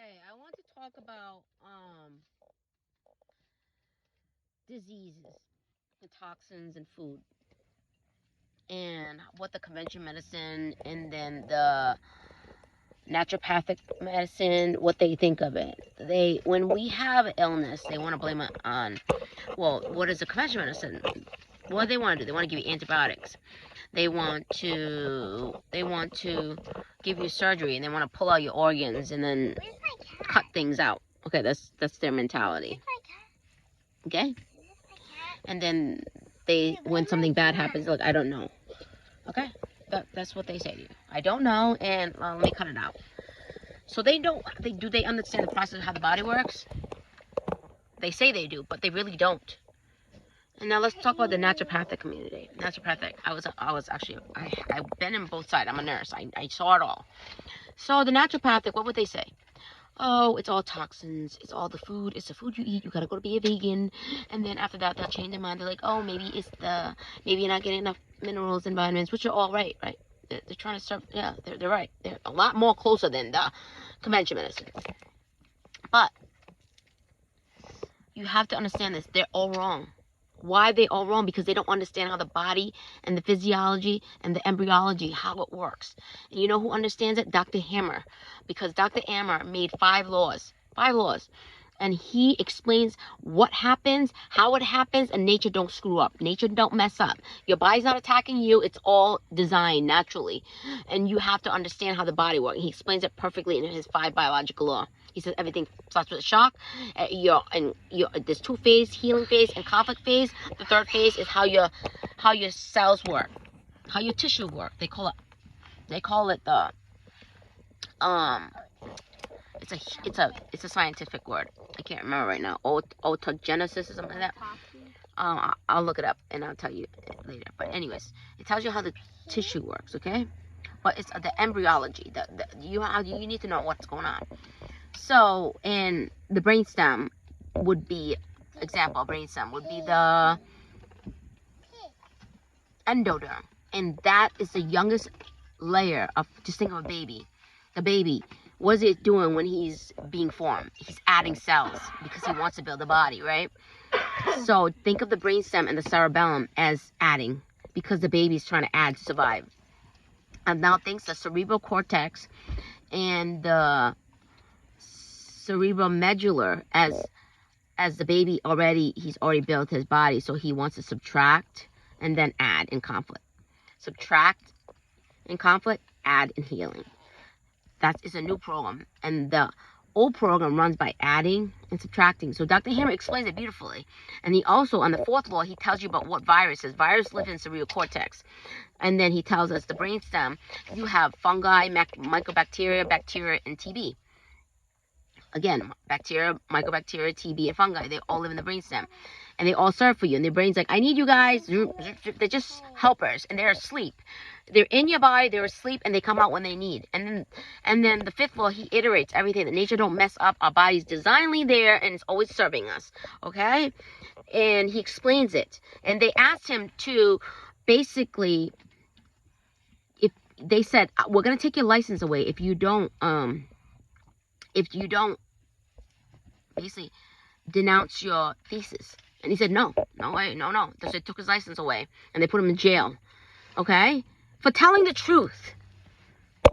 Okay, I want to talk about diseases and toxins in food and what the conventional medicine and then the naturopathic medicine, what they think of it. They, when we have illness, they want to blame it on, well, what is the conventional medicine? What do they want to do? They want to give you antibiotics. They want to give you surgery, and they want to pull out your organs and then cut things out. Okay, that's their mentality. Okay? And then when something bad happens, look, I don't know. Okay? That's what they say to you. I don't know, and let me cut it out. So they understand the process of how the body works? They say they do, but they really don't. And now let's talk about the naturopathic community. Naturopathic. I've been in both sides. I'm a nurse. I saw it all. So the naturopathic, what would they say? Oh, it's all toxins. It's all the food. It's the food you eat. You gotta go to be a vegan. And then after that, they'll change their mind. They're like, oh, maybe you're not getting enough minerals and vitamins, which are all right? They're trying to serve. Yeah, they're right. They're a lot more closer than the conventional medicine. But you have to understand this. They're all wrong. Why are they all wrong? Because they don't understand how the body and the physiology and the embryology, how it works. And you know who understands it? Dr. Hammer. Because Dr. Hammer made 5 laws. 5 laws. And he explains what happens, how it happens, and nature don't screw up. Nature don't mess up. Your body's not attacking you. It's all designed naturally. And you have to understand how the body works. He explains it perfectly in his 5 biological law. He says everything starts with a shock. There's 2 phases, healing phase and conflict phase. The 3rd phase is how your cells work, how your tissue work. They call it the it's a scientific word. I can't remember right now. Autogenesis or something like that. I'll look it up and I'll tell you later. But anyways, it tells you how the tissue works, okay? But it's the embryology. You need to know what's going on. So, in the brainstem would be, brainstem would be the endoderm. And that is the youngest layer of, just think of a baby. The baby, what is it doing when he's being formed? He's adding cells because he wants to build a body, right? So, think of the brainstem and the cerebellum as adding because the baby's trying to add to survive. And now think the cerebral cortex and the cerebral medulla as the baby he's already built his body, so he wants to subtract and then add in conflict. Subtract in conflict, add in healing. That is a new program, and the old program runs by adding and subtracting. So Dr. Hammer explains it beautifully. And he also, on the 4th law, he tells you about what viruses. Viruses live in cerebral cortex. And then he tells us the brainstem, you have fungi, mycobacteria, bacteria, and TB. Again, bacteria, mycobacteria, TB, and fungi, they all live in the brainstem. And they all serve for you. And their brain's like, I need you guys. They're just helpers. And they're asleep. They're in your body, they're asleep, and they come out when they need. And then the 5th law, he iterates everything. That nature don't mess up. Our body's designedly there, and it's always serving us. Okay? And he explains it. And they asked him to basically, if they said, we're going to take your license away if you don't basically denounce your thesis. And he said, no. So they took his license away, and they put him in jail. Okay? For telling the truth.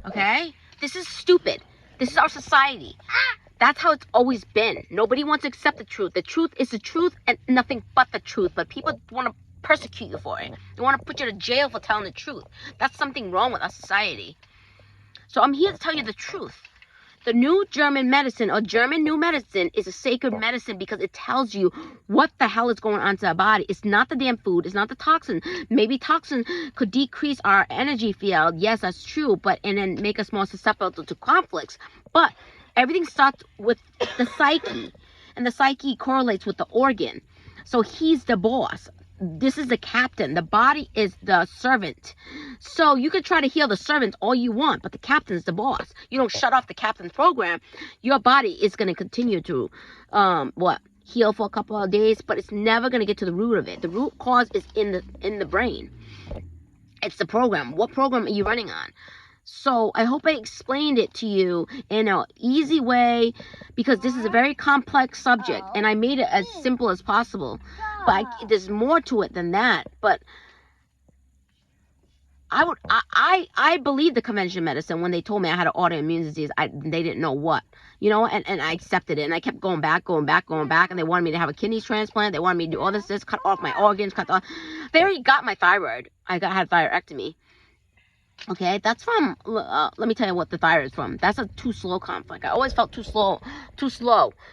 Okay? This is stupid. This is our society. That's how it's always been. Nobody wants to accept the truth. The truth is the truth and nothing but the truth. But people want to persecute you for it. They want to put you to jail for telling the truth. That's something wrong with our society. So I'm here to tell you the truth. The new German medicine, or German new medicine, is a sacred medicine because it tells you what the hell is going on to our body. It's not the damn food. It's not the toxin. Maybe toxin could decrease our energy field. Yes, that's true. And then make us more susceptible to conflicts. But everything starts with the psyche. And the psyche correlates with the organ. So he's the boss. This is the captain. The body is the servant. So you can try to heal the servant all you want, but the captain's the boss. You don't shut off the captain's program. Your body is going to continue to, heal for a couple of days, but it's never going to get to the root of it. The root cause is in the brain. It's the program. What program are you running on? So I hope I explained it to you in an easy way, because this is a very complex subject, and I made it as simple as possible. But there's more to it than that. But I believe the conventional medicine when they told me I had an autoimmune disease. They didn't know what, and I accepted it, and I kept going back, and they wanted me to have a kidney transplant. They wanted me to do all this, cut off my organs, They already got my thyroid. I had thyroidectomy. Okay, that's from, let me tell you what the thyroid is from. That's a too slow conflict. I always felt too slow.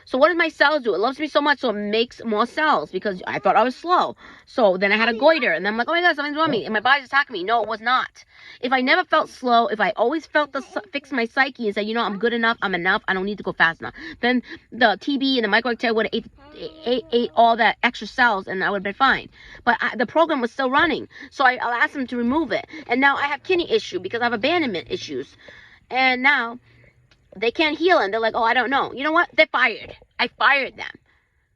So what does my cells do? It loves me so much, so it makes more cells because I thought I was slow. So then I had a goiter, and then I'm like, oh my God, something's wrong with me. And my body's attacking me. No, it was not. If I never felt slow, if I always felt fix my psyche and say, I'm good enough, I'm enough, I don't need to go fast enough, then the TB and the microbacteria would have ate all that extra cells, and I would have been fine. But the program was still running, so I'll ask them to remove it. And now I have kidney issue because I have abandonment issues, and now they can't heal, and they're like, oh, I don't know. You know what? They're fired. I fired them.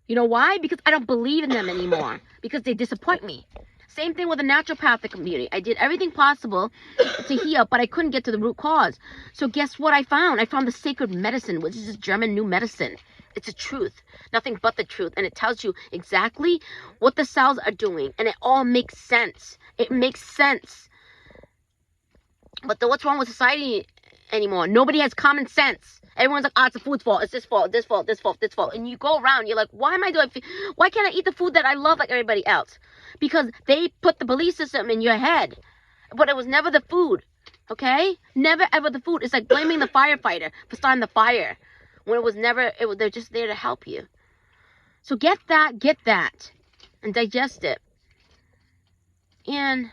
You know why? Because I don't believe in them anymore, because they disappoint me. Same thing with the naturopathic community. I did everything possible to heal, but I couldn't get to the root cause. So guess what I found? I found the sacred medicine, which is this German new medicine. It's the truth, nothing but the truth. And it tells you exactly what the cells are doing. And it all makes sense. It makes sense. But what's wrong with society anymore? Nobody has common sense. Everyone's like, oh, it's the food's fault. It's this fault, this fault, this fault, this fault. And you go around, you're like, why can't I eat the food that I love like everybody else? Because they put the belief system in your head. But it was never the food, okay? Never ever the food. It's like blaming the firefighter for starting the fire, when it was never, they're just there to help you. So get that, and digest it. And